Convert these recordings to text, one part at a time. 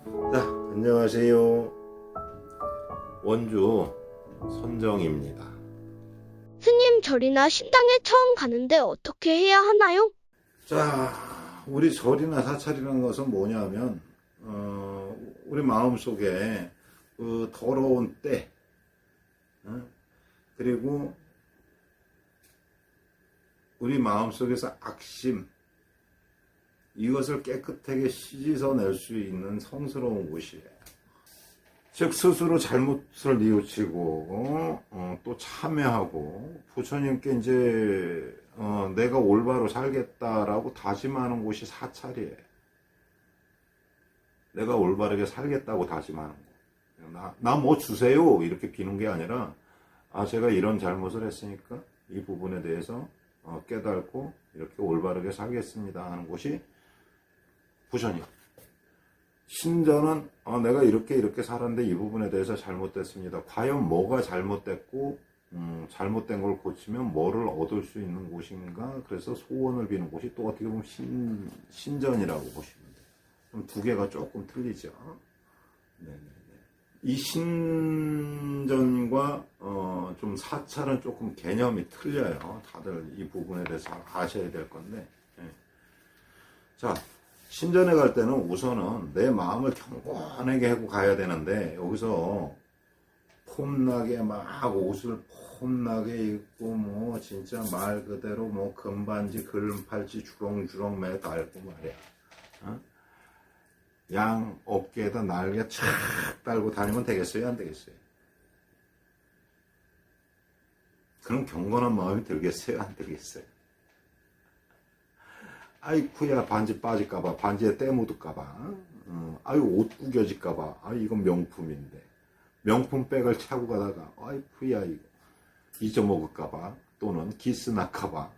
자, 안녕하세요. 원주 선정입니다. 스님 절이나 신당에 처음 가는데 어떻게 해야 하나요? 자, 우리 절이나 사찰이라는 것은 뭐냐면, 우리 마음속에 그 더러운 때, 그리고 우리 마음속에서 악심, 이것을 깨끗하게 씻어낼 수 있는 성스러운 곳이에요. 즉 스스로 잘못을 뉘우치고 또 참회하고 부처님께 이제 내가 올바로 살겠다라고 다짐하는 곳이 사찰이에요. 내가 올바르게 살겠다고 다짐하는 거. 나 뭐 주세요 이렇게 비는 게 아니라 제가 이런 잘못을 했으니까 이 부분에 대해서 깨닫고 이렇게 올바르게 살겠습니다 하는 곳이 부처님. 신전은 내가 이렇게 살았는데 이 부분에 대해서 잘못됐습니다. 과연 뭐가 잘못됐고 잘못된 걸 고치면 뭐를 얻을 수 있는 곳인가? 그래서 소원을 비는 곳이 또 어떻게 보면 신전이라고 보시면 돼요. 그럼 두 개가 조금 틀리죠. 네네네. 이 신전과 좀 사찰은 조금 개념이 틀려요. 다들 이 부분에 대해서 아셔야 될 건데. 네. 자. 신전에 갈 때는 우선은 내 마음을 경건하게 하고 가야 되는데 여기서 폼나게 막 옷을 폼나게 입고 뭐 진짜 말 그대로 뭐 금반지 금팔찌 주렁주렁 매달고 말이야. 양 어깨에다 날개 착 달고 다니면 되겠어요? 안 되겠어요? 그럼 경건한 마음이 들겠어요? 안 들겠어요? 아이쿠야 반지 빠질까봐 반지에 때 묻을까봐 아유 옷 구겨질까봐 이건 명품인데 명품 백을 차고 가다가 아이쿠야 이거 잊어먹을까봐 또는 기스 날까봐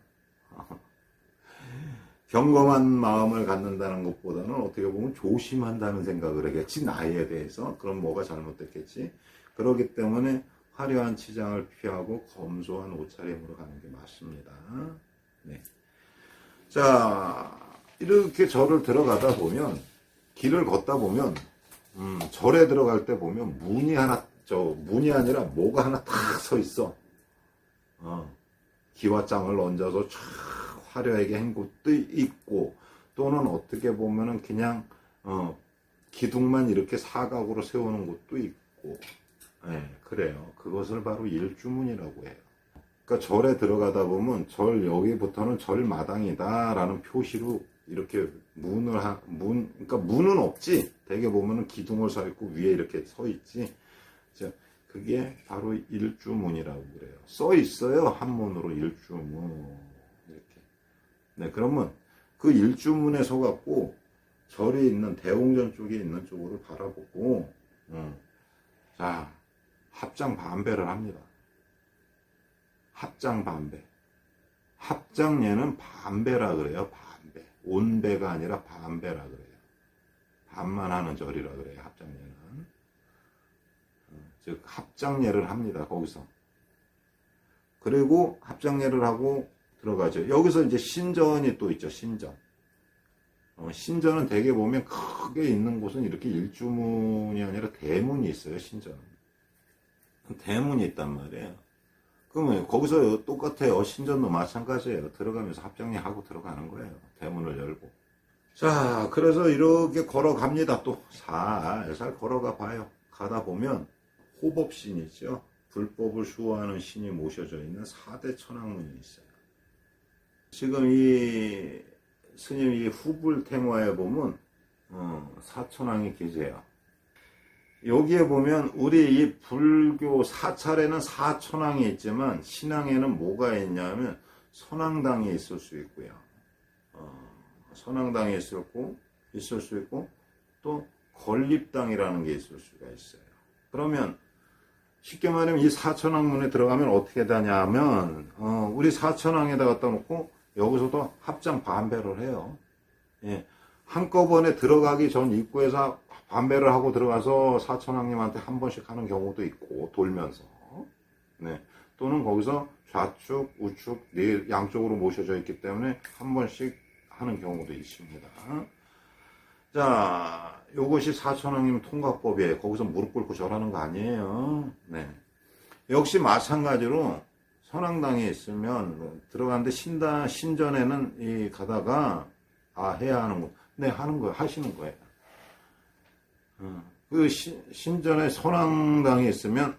경건한 마음을 갖는다는 것보다는 어떻게 보면 조심한다는 생각을 하겠지 나에 대해서. 그럼 뭐가 잘못됐겠지. 그렇기 때문에 화려한 치장을 피하고 검소한 옷차림으로 가는 게 맞습니다. 네. 자, 이렇게 절을 들어가다 보면, 길을 걷다 보면, 절에 들어갈 때 보면 문이 아니라 뭐가 하나 탁 서 있어. 기와장을 얹어서 쫙 화려하게 한 곳도 있고, 또는 어떻게 보면은 그냥, 기둥만 이렇게 사각으로 세우는 곳도 있고, 그래요. 그것을 바로 일주문이라고 해요. 그러니까 절에 들어가다 보면 절 여기부터는 절마당이다라는 표시로 이렇게 그러니까 문은 없지. 대개 보면은 기둥을 서 있고 위에 이렇게 서 있지. 그게 바로 일주문이라고 그래요. 써 있어요. 한문으로 일주문 이렇게. 네, 그러면 그 일주문에 서 갖고 절에 있는 대웅전 쪽에 있는 쪽으로 바라보고, 자 합장 반배를 합니다. 합장반배. 합장예는 반배라 그래요. 반배. 온배가 아니라 반배라 그래요. 반만 하는 절이라 그래요. 합장예는. 즉 합장예를 합니다. 거기서. 그리고 합장예를 하고 들어가죠. 여기서 이제 신전이 또 있죠. 신전. 신전은 대개 보면 크게 있는 곳은 이렇게 일주문이 아니라 대문이 있어요. 신전은. 대문이 있단 말이에요. 그러면 거기서 똑같아요. 신전도 마찬가지예요. 들어가면서 합장례 하고 들어가는 거예요. 대문을 열고. 자, 그래서 이렇게 걸어갑니다. 또 살살 걸어가 봐요. 가다 보면 호법신이죠. 불법을 수호하는 신이 모셔져 있는 4대 천왕문이 있어요. 지금 이 스님 이 후불탱화에 보면 사천왕이 계세요. 여기에 보면 우리 이 불교 사찰에는 사천왕이 있지만 신앙에는 뭐가 있냐면 선왕당이 있을 수 있고요. 선왕당이 있을 수 있고 또 건립당이라는 게 있을 수가 있어요. 그러면 쉽게 말하면 이 사천왕문에 들어가면 어떻게 되냐면 우리 사천왕에다 갖다 놓고 여기서도 합장 반배를 해요. 예. 한꺼번에 들어가기 전 입구에서 반배를 하고 들어가서 사천왕님한테 한 번씩 하는 경우도 있고 돌면서 네. 또는 거기서 좌측 우측 네 양쪽으로 모셔져 있기 때문에 한 번씩 하는 경우도 있습니다. 자, 요것이 사천왕님 통각법이에요. 거기서 무릎 꿇고 절하는 거 아니에요. 네. 역시 마찬가지로 선왕당에 있으면 들어가는데 신전에는 이 가다가 해야 하는 거. 네, 하는 거예요. 하시는 거예요. 그 신전에 선왕당에 있으면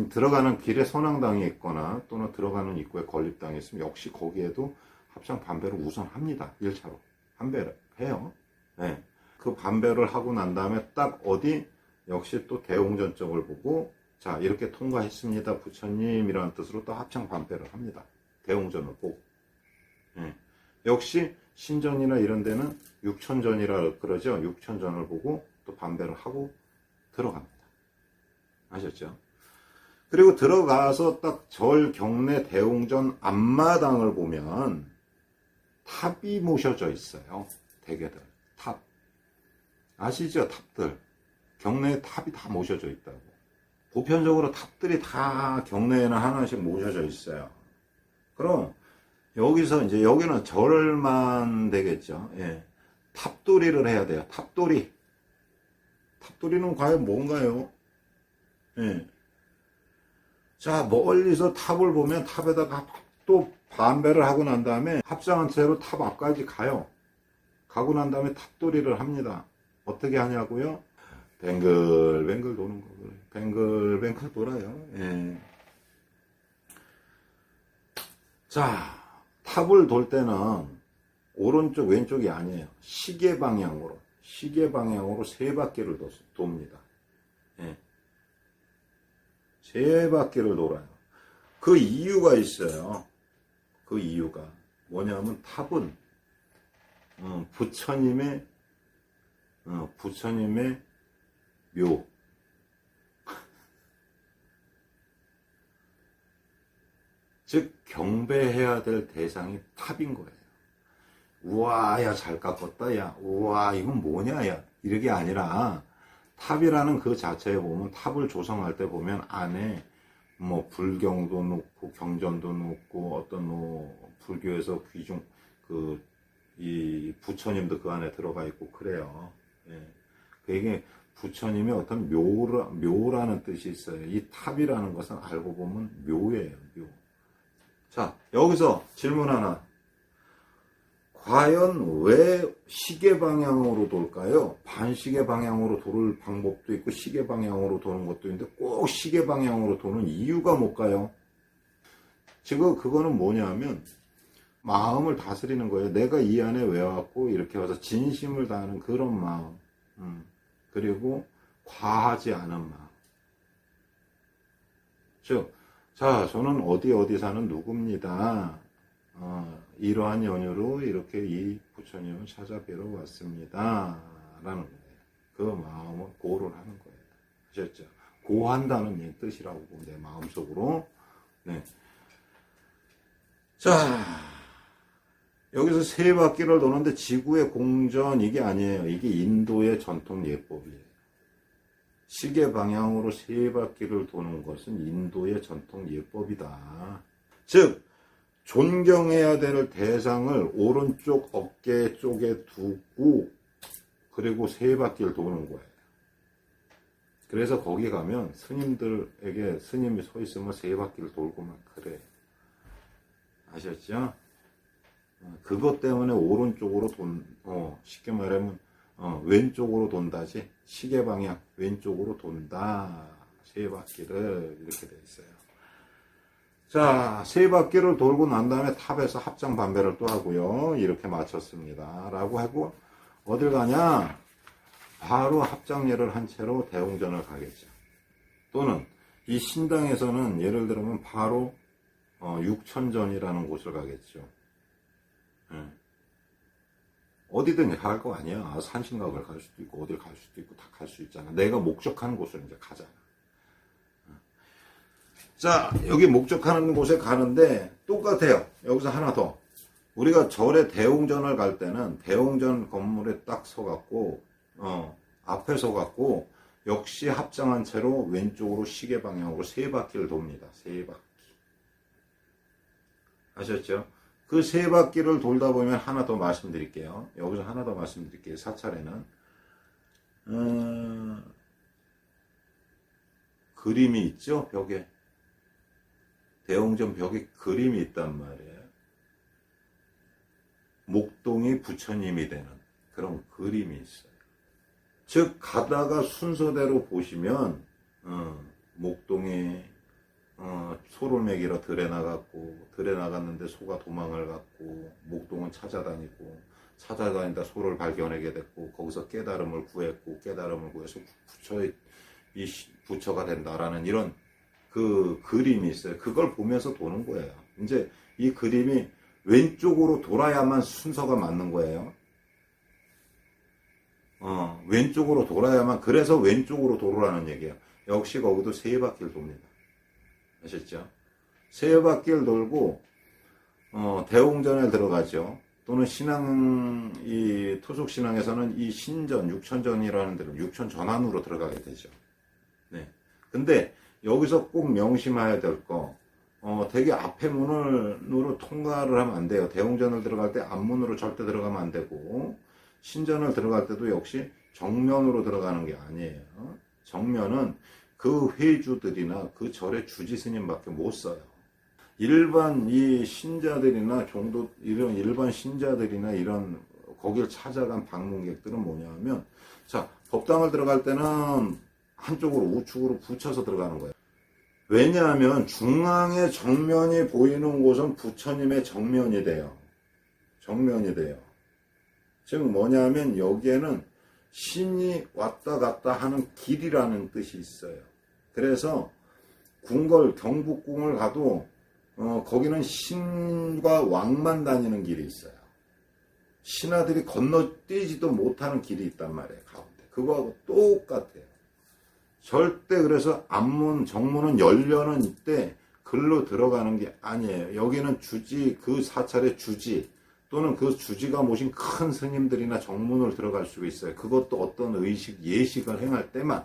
들어가는 길에 선왕당이 있거나 또는 들어가는 입구에 건립당이 있으면 역시 거기에도 합장 반배를 우선 합니다. 1차로. 반배를 해요. 네. 그 반배를 하고 난 다음에 딱 어디 역시 또 대웅전 쪽을 보고 자 이렇게 통과했습니다. 부처님이라는 뜻으로 또 합장 반배를 합니다. 대웅전을 보고. 네. 역시 신전이나 이런 데는 육천전이라 그러죠. 육천전을 보고 또 반배를 하고 들어갑니다. 아셨죠? 그리고 들어가서 딱 절 경내 대웅전 앞마당을 보면 탑이 모셔져 있어요. 대개들 탑 아시죠? 탑들 경내에 탑이 다 모셔져 있다고. 보편적으로 탑들이 다 경내에는 하나씩 모셔져 있어요. 그럼 여기서 이제 여기는 절만 되겠죠. 예. 탑돌이를 해야 돼요. 탑돌이. 탑돌이는 과연 뭔가요? 예. 자, 멀리서 탑을 보면 탑에다가 또 반배를 하고 난 다음에 합장한 채로 탑 앞까지 가요. 가고 난 다음에 탑돌이를 합니다. 어떻게 하냐고요? 뱅글뱅글 도는 거고요. 뱅글뱅글 돌아요. 예. 자, 탑을 돌 때는 오른쪽 왼쪽이 아니에요. 시계 방향으로 세 바퀴를 돕니다. 예. 세 바퀴를 돌아요. 그 이유가 있어요. 그 이유가 뭐냐면 탑은 부처님의 묘. 즉 경배해야 될 대상이 탑인 거예요. 우와 야 잘 깎았다 야 우와 이건 뭐냐 야 이렇게 아니라 탑이라는 그 자체에 보면 탑을 조성할 때 보면 안에 뭐 불경도 놓고 경전도 놓고 어떤 뭐 불교에서 귀중 이 부처님도 그 안에 들어가 있고 그래요. 예. 그게 부처님의 어떤 묘라는 뜻이 있어요. 이 탑이라는 것은 알고 보면 묘예요. 묘. 자 여기서 질문 하나. 과연 왜 시계 방향으로 돌까요? 반시계 방향으로 돌을 방법도 있고 시계 방향으로 도는 것도 있는데 꼭 시계 방향으로 도는 이유가 뭘까요? 지금 그거는 뭐냐면 마음을 다스리는 거예요. 내가 이 안에 왜 왔고 이렇게 와서 진심을 다하는 그런 마음. 그리고 과하지 않은 마음. 즉, 자 저는 어디 사는 누구입니다. 이러한 연유로 이렇게 이 부처님을 찾아뵈러 왔습니다. 라는 거예요. 그 마음을 고를 하는 거예요. 아셨죠? 고한다는 뜻이라고 보면 내 마음속으로. 네. 자, 여기서 세 바퀴를 도는데 지구의 공전 이게 아니에요. 이게 인도의 전통 예법이에요. 시계 방향으로 세 바퀴를 도는 것은 인도의 전통 예법이다. 즉, 존경해야 될 대상을 오른쪽 어깨 쪽에 두고 그리고 세 바퀴를 도는 거예요. 그래서 거기 가면 스님들에게 스님이 서 있으면 세 바퀴를 돌고만 그래요. 아셨죠? 그것 때문에 오른쪽으로 쉽게 말하면 왼쪽으로 돈다지 시계 방향 왼쪽으로 돈다. 세 바퀴를 이렇게 돼 있어요. 자, 세 바퀴를 돌고 난 다음에 탑에서 합장 반배를 또 하고요. 이렇게 마쳤습니다. 라고 하고 어딜 가냐? 바로 합장례를 한 채로 대웅전을 가겠죠. 또는 이 신당에서는 예를 들면 바로 육천전이라는 곳을 가겠죠. 어디든 갈 거 아니야. 산신각을 갈 수도 있고 어딜 갈 수도 있고 다 갈 수 있잖아. 내가 목적하는 곳을 이제 가잖아. 자, 여기 목적하는 곳에 가는데 똑같아요. 여기서 하나 더. 우리가 절에 대웅전을 갈 때는 대웅전 건물에 딱 서갖고 앞에 서갖고 역시 합장한 채로 왼쪽으로 시계 방향으로 세 바퀴를 돕니다. 세 바퀴. 아셨죠? 그 세 바퀴를 돌다 보면 하나 더 말씀드릴게요. 여기서 하나 더 말씀드릴게요. 사찰에는 그림이 있죠, 벽에. 대웅전 벽에 그림이 있단 말이에요. 목동이 부처님이 되는 그런 그림이 있어요. 즉 가다가 순서대로 보시면 목동이 소를 먹이러 들에 나갔고, 들에 나갔는데 소가 도망을 갔고, 목동은 찾아다니다 소를 발견하게 됐고, 거기서 깨달음을 구했고, 깨달음을 구해서 부처가 된다라는 이런 그 그림이 있어요. 그걸 보면서 도는 거예요. 이제 이 그림이 왼쪽으로 돌아야만 순서가 맞는 거예요. 왼쪽으로 돌아야만, 그래서 왼쪽으로 돌으라는 얘기예요. 역시 거기도 세 바퀴를 돕니다. 아셨죠? 세 바퀴를 돌고, 대웅전에 들어가죠. 또는 이 토속신앙에서는 이 신전, 육천전이라는 데로, 육천전환으로 들어가게 되죠. 네. 근데 여기서 꼭 명심해야 될 거, 되게 앞에 문으로 통과를 하면 안 돼요. 대웅전을 들어갈 때 앞문으로 절대 들어가면 안 되고, 신전을 들어갈 때도 역시 정면으로 들어가는 게 아니에요. 정면은 그 회주들이나 그 절의 주지 스님밖에 못 써요. 일반 이 신자들이나 이런 일반 신자들이나 이런 거길 찾아간 방문객들은 뭐냐면, 자, 법당을 들어갈 때는 한쪽으로 우측으로 붙여서 들어가는 거예요. 왜냐하면 중앙의 정면이 보이는 곳은 부처님의 정면이 돼요. 정면이 돼요. 즉 뭐냐면 여기에는 신이 왔다 갔다 하는 길이라는 뜻이 있어요. 그래서 경복궁을 가도 거기는 신과 왕만 다니는 길이 있어요. 신하들이 건너뛰지도 못하는 길이 있단 말이에요. 가운데. 그거하고 똑같아요. 절대 그래서 앞문, 정문은 열려는 이때 글로 들어가는 게 아니에요. 여기는 그 사찰의 주지 또는 그 주지가 모신 큰 스님들이나 정문을 들어갈 수 있어요. 그것도 어떤 예식을 행할 때만.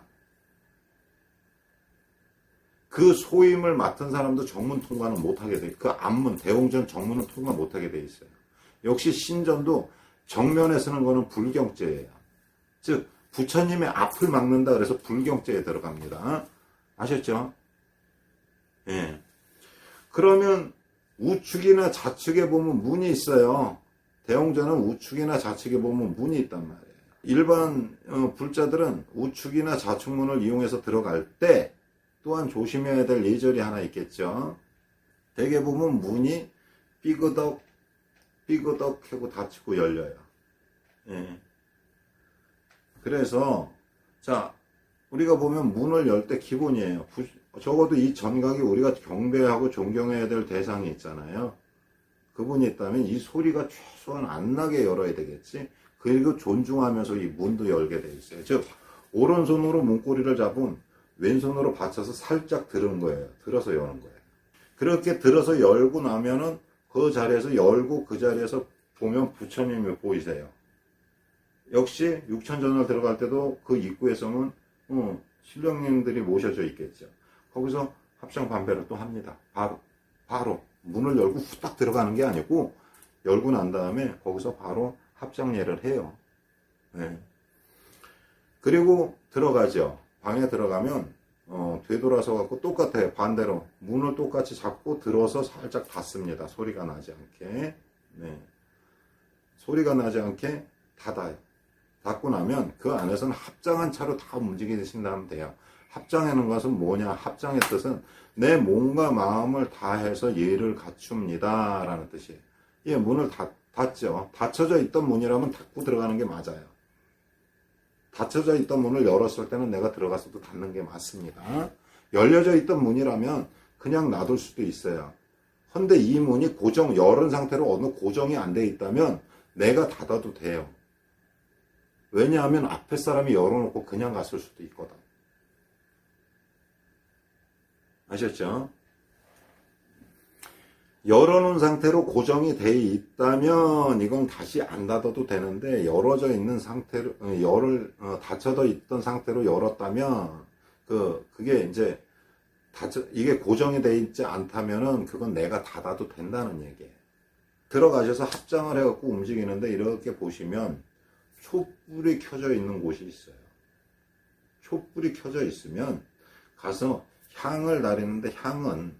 그 소임을 맡은 사람도 정문 통과는 못하게 돼. 그 앞문, 대웅전 정문은 통과 못하게 돼 있어요. 역시 신전도 정면에 쓰는 거는 불경죄예요. 즉 부처님의 앞을 막는다 그래서 불경죄에 들어갑니다. 아셨죠? 예. 그러면 우측이나 좌측에 보면 문이 있어요. 대웅전은 우측이나 좌측에 보면 문이 있단 말이에요. 일반 불자들은 우측이나 좌측문을 이용해서 들어갈 때 또한 조심해야 될 예절이 하나 있겠죠. 대개 보면 문이 삐그덕 하고 닫히고 열려요. 예. 그래서 자, 우리가 보면 문을 열 때 기본이에요. 적어도 이 전각이 우리가 경배하고 존경해야 될 대상이 있잖아요. 그분이 있다면 이 소리가 최소한 안 나게 열어야 되겠지. 그리고 존중하면서 이 문도 열게 돼 있어요. 즉 오른손으로 문고리를 잡은 왼손으로 받쳐서 살짝 들은 거예요. 들어서 여는 거예요. 그렇게 들어서 열고 나면은 그 자리에서 열고 그 자리에서 보면 부처님이 보이세요. 역시 육천전을 들어갈 때도 그 입구에서는 신령님들이 모셔져 있겠죠. 거기서 합장 반배를 또 합니다. 바로 문을 열고 후딱 들어가는 게 아니고 열고 난 다음에 거기서 바로 합장례를 해요. 네. 그리고 들어가죠. 방에 들어가면 되돌아서 갖고 똑같아요. 반대로 문을 똑같이 잡고 들어서 살짝 닫습니다. 소리가 나지 않게. 네. 소리가 나지 않게 닫아요. 닫고 나면 그 안에서는 합장한 차로 다 움직이신다면 돼요. 합장하는 것은 뭐냐? 합장의 뜻은 내 몸과 마음을 다해서 예를 갖춥니다 라는 뜻이에요. 예, 문을 닫죠. 닫혀져 있던 문이라면 닫고 들어가는 게 맞아요. 닫혀져 있던 문을 열었을 때는 내가 들어가서도 닫는 게 맞습니다. 열려져 있던 문이라면 그냥 놔둘 수도 있어요. 근데 이 문이 열은 상태로 어느 고정이 안 돼 있다면 내가 닫아도 돼요. 왜냐하면 앞에 사람이 열어놓고 그냥 갔을 수도 있거든. 아셨죠? 열어놓은 상태로 고정이 돼 있다면 이건 다시 안 닫아도 되는데 열어져 있는 상태로 닫혀져 있던 상태로 열었다면 그게 이제 이게 고정이 돼 있지 않다면은 그건 내가 닫아도 된다는 얘기예요. 들어가셔서 합장을 해갖고 움직이는데 이렇게 보시면 촛불이 켜져 있는 곳이 있어요. 촛불이 켜져 있으면 가서 향을 다리는데 향은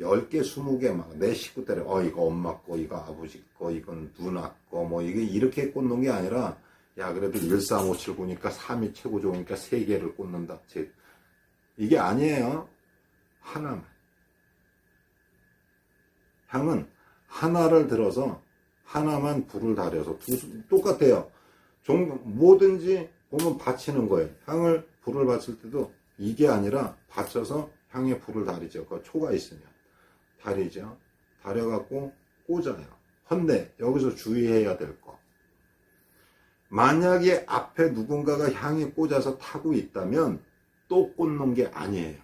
10개, 20개 막 내 식구들이 이거 엄마 거, 이거 아버지 거, 이건 누나 거, 뭐 이게 이렇게 꽂는 게 아니라 야 그래도 13579니까 3이 최고 좋으니까 3개를 꽂는다. 이게 아니에요. 하나만. 향은 하나를 들어서 하나만 불을 달여서 똑같아요. 뭐든지 보면 받치는 거예요. 향을 불을 받칠 때도 이게 아니라 받쳐서 향에 불을 달이죠. 그 초가 있으면 달이죠. 달여갖고 꽂아요. 헌데 여기서 주의해야 될 거. 만약에 앞에 누군가가 향에 꽂아서 타고 있다면 또 꽂는 게 아니에요.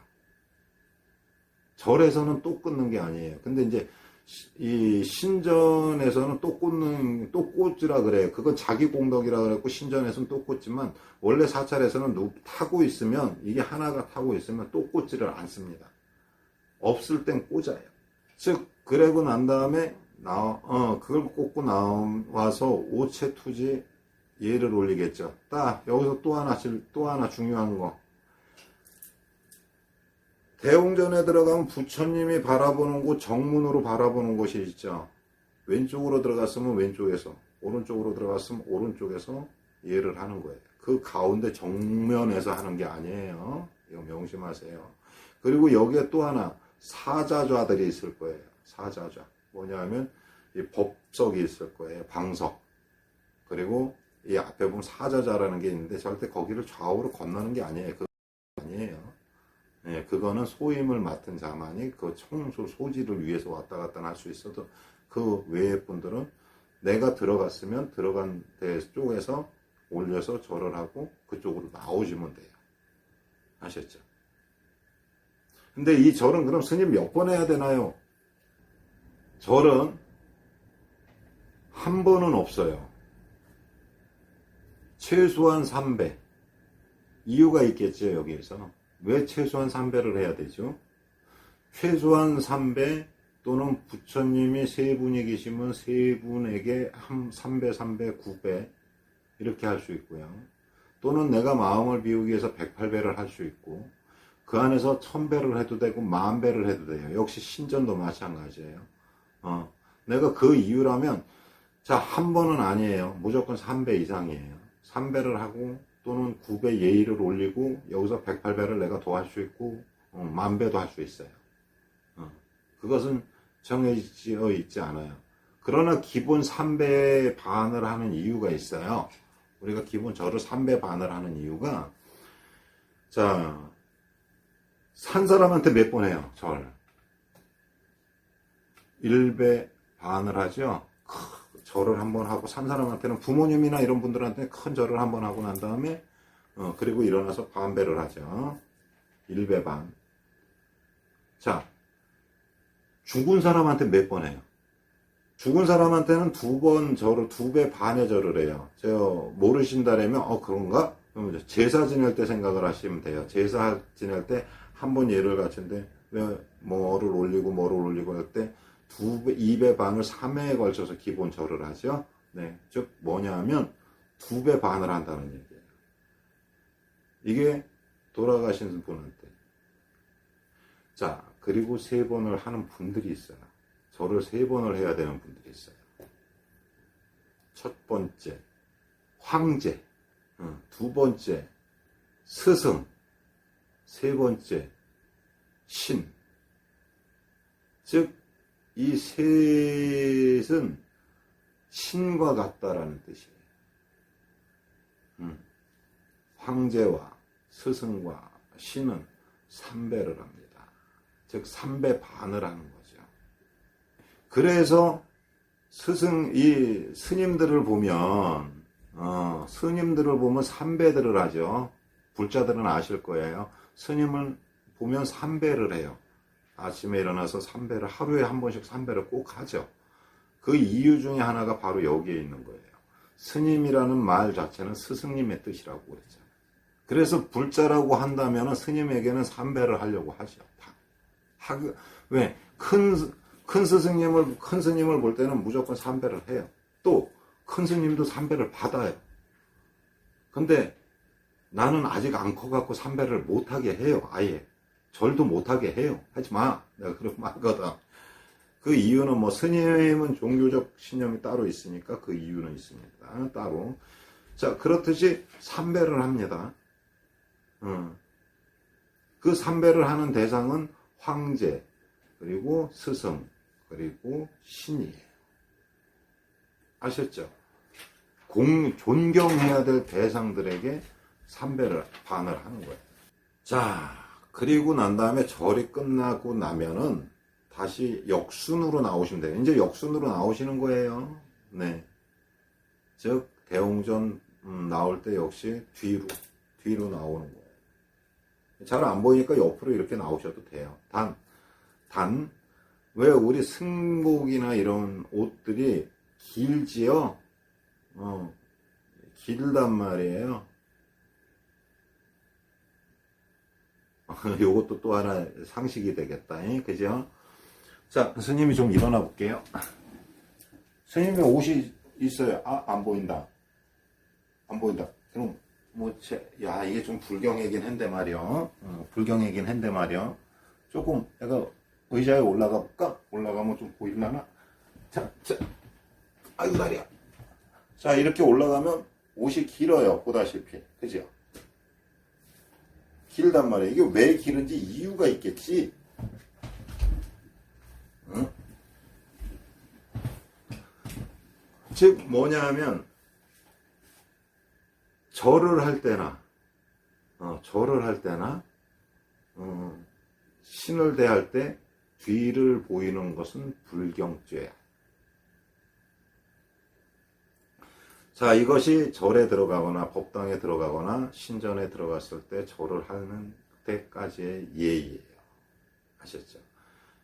절에서는 또 꽂는 게 아니에요. 근데 이제 이 신전에서는 또 꽂으라 그래요. 그건 자기 공덕이라 그랬고 신전에서는 또 꽂지만 원래 사찰에서는 타고 있으면 이게 하나가 타고 있으면 또 꽂지를 않습니다. 없을 땐 꽂아요. 즉 그러고 난 다음에 그걸 꽂고 나와서 오체투지 예를 올리겠죠. 여기서 또 하나 중요한 거. 대웅전에 들어가면 부처님이 바라보는 곳, 정문으로 바라보는 곳이 있죠. 왼쪽으로 들어갔으면 왼쪽에서, 오른쪽으로 들어갔으면 오른쪽에서 예를 하는 거예요. 그 가운데 정면에서 하는 게 아니에요. 이거 명심하세요. 그리고 여기에 또 하나 사자좌들이 있을 거예요. 사자좌. 뭐냐면 이 법석이 있을 거예요. 방석. 그리고 이 앞에 보면 사자좌라는 게 있는데 절대 거기를 좌우로 건너는 게 아니에요. 그거 아니에요. 네, 그거는 소임을 맡은 자만이 그 청소 소지를 위해서 왔다 갔다 할 수 있어도 그 외의 분들은 내가 들어갔으면 들어간 데 쪽에서 올려서 절을 하고 그쪽으로 나오시면 돼요. 아셨죠? 근데 이 절은 그럼 스님 몇 번 해야 되나요? 절은 한 번은 없어요. 최소한 3배. 이유가 있겠죠, 여기에서. 왜 최소한 3배를 해야 되죠? 최소한 3배 또는 부처님이 3분이 계시면 3분에게 3배, 3배, 9배 이렇게 할 수 있고요. 또는 내가 마음을 비우기 위해서 108배를 할 수 있고 그 안에서 1000배를 해도 되고 10,000배를 해도 돼요. 역시 신전도 마찬가지예요. 내가 그 이유라면 한 번은 아니에요. 무조건 3배 이상이에요. 3배를 하고 또는 9배 예의를 올리고 여기서 108배를 내가 더 할 수 있고 10,000배도 할 수 있어요. 그것은 정해져 있지 않아요. 그러나 기본 3배 반을 하는 이유가 있어요. 우리가 기본 절을 3배 반을 하는 이유가 산 사람한테 몇 번 해요, 절. 1배 반을 하죠. 절을 한번 하고 산 사람한테는 부모님이나 이런 분들한테 큰 절을 한번 하고 난 다음에 그리고 일어나서 반배를 하죠. 1배 반. 죽은 사람한테 몇 번 해요? 죽은 사람한테는 2번 절을 2배 반의 절을 해요. 모르신다라면 그런가? 그러면 제사 지낼 때 생각을 하시면 돼요. 제사 지낼 때 한 번 예를 갖춘데 왜 뭐를 올리고 할 때 2배 반을 3회에 걸쳐서 기본 절을 하죠. 네, 즉 뭐냐면 2배 반을 한다는 얘기예요. 이게 돌아가신 분한테. 그리고 3번을 하는 분들이 있어요. 절을 3번을 해야 되는 분들이 있어요. 첫 번째, 황제. 2번째, 스승. 3번째, 신. 즉, 이 셋은 신과 같다라는 뜻이에요. 황제와 스승과 신은 3배를 합니다. 즉 3배 반을 하는 거죠. 그래서 이 스님들을 보면 3배들을 하죠. 불자들은 아실 거예요. 스님을 보면 3배를 해요. 아침에 일어나서 3배를 하루에 한 번씩 3배를 꼭 하죠. 그 이유 중에 하나가 바로 여기에 있는 거예요. 스님이라는 말 자체는 스승님의 뜻이라고 그랬잖아요. 그래서 불자라고 한다면 스님에게는 3배를 하려고 하죠. 왜? 큰 스님을 볼 때는 무조건 3배를 해요. 또 큰 스님도 3배를 받아요. 근데 나는 아직 안 커갖고 삼배를 못하게 해요. 아예. 절도 못하게 해요. 하지 마. 내가 그러면 하거든. 그 이유는 뭐 스님은 종교적 신념이 따로 있으니까 그 이유는 있습니다. 따로. 자, 그렇듯이 삼배를 합니다. 그 삼배를 하는 대상은 황제, 그리고 스승, 그리고 신이에요. 아셨죠? 존경해야 될 대상들에게 삼배를 반을 하는 거예요. 자, 그리고 난 다음에 절이 끝나고 나면은 다시 역순으로 나오시면 돼요. 이제 역순으로 나오시는 거예요. 네. 즉, 대홍전 나올 때 역시 뒤로 나오는 거예요. 잘 안 보이니까 옆으로 이렇게 나오셔도 돼요. 왜 우리 승복이나 이런 옷들이 길지요? 길단 말이에요. 요것도 또 하나 상식이 되겠다. 그죠? 자, 스님이 좀 일어나 볼게요. 스님의 옷이 있어요. 안 보인다. 안 보인다. 그럼, 이게 좀 불경이긴 한데 말이요. 불경이긴 한데 말이요. 조금, 내가 의자에 올라가 볼까? 올라가면 좀 보이려나? 자, 아이고, 다리야. 자, 이렇게 올라가면 옷이 길어요. 보다시피. 그죠? 길단 말이에요. 이게 왜 길은지 이유가 있겠지? 응? 즉, 뭐냐 하면, 절을 할 때나, 신을 대할 때 뒤를 보이는 것은 불경죄야. 자, 이것이 절에 들어가거나 법당에 들어가거나 신전에 들어갔을 때 절을 하는 때까지의 예의예요. 아셨죠?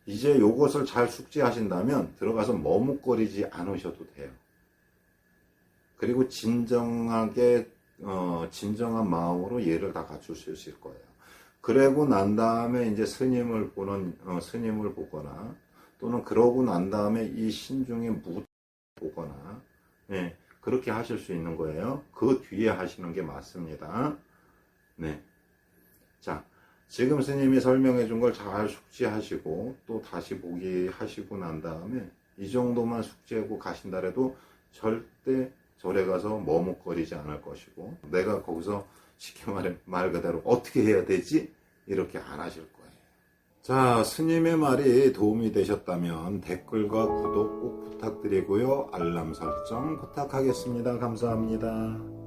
이제 요것을 잘 숙지하신다면 들어가서 머뭇거리지 않으셔도 돼요. 그리고 진정한 마음으로 예를 다 갖출 수 있을 거예요. 그러고 난 다음에 이제 스님을 보거나, 또는 그러고 난 다음에 이 신중의 무대를 보거나, 예, 그렇게 하실 수 있는 거예요. 그 뒤에 하시는 게 맞습니다. 네. 자, 지금 스님이 설명해 준 걸 잘 숙지하시고, 또 다시 보기 하시고 난 다음에, 이 정도만 숙지하고 가신다래도 절대 절에 가서 머뭇거리지 않을 것이고, 내가 거기서 쉽게 말 그대로 어떻게 해야 되지? 이렇게 안 하실 거예요. 자, 스님의 말이 도움이 되셨다면 댓글과 구독 꼭 부탁드리고요. 알람 설정 부탁하겠습니다. 감사합니다.